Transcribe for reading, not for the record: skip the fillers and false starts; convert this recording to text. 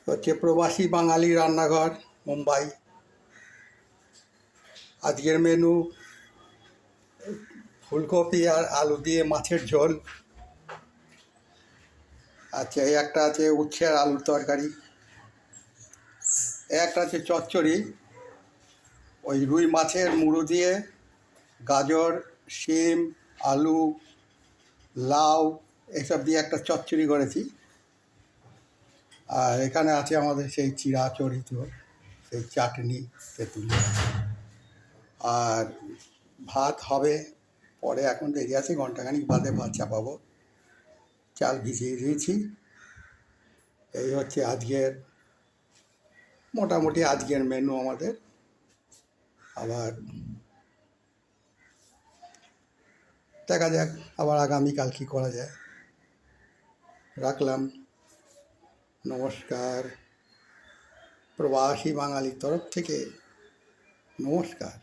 হচ্ছে প্রবাসী বাঙালি রান্নাঘর, মুম্বাই। আজকের মেনু ফুলকপি আর আলু দিয়ে মাছের ঝোল। আচ্ছা, এই একটা আছে উচ্ছে আর আলুর তরকারি, একটা আছে চচ্চড়ি, ওই রুই মাছের মুড়ো দিয়ে গাজর, শিম, আলু, লাউ এসব দিয়ে একটা চচ্চড়ি করেছি। আর এখানে আছে আমাদের সেই চিরাচরিত সেই চাটনি, তেঁতুল। আর ভাত হবে পরে, এখন দেরি আছে, ঘন্টাখানিক বাদে ভাত চাপাবো। চাল ভিজিয়ে দিয়েছি। এই হচ্ছে আজকের মোটামুটি আজকের মেনু আমাদের। আবার দেখা যাক আবার আগামীকাল কী করা যায়। রাখলাম, নমস্কার। প্রবাসী বাঙালির তরফ থেকে নমস্কার।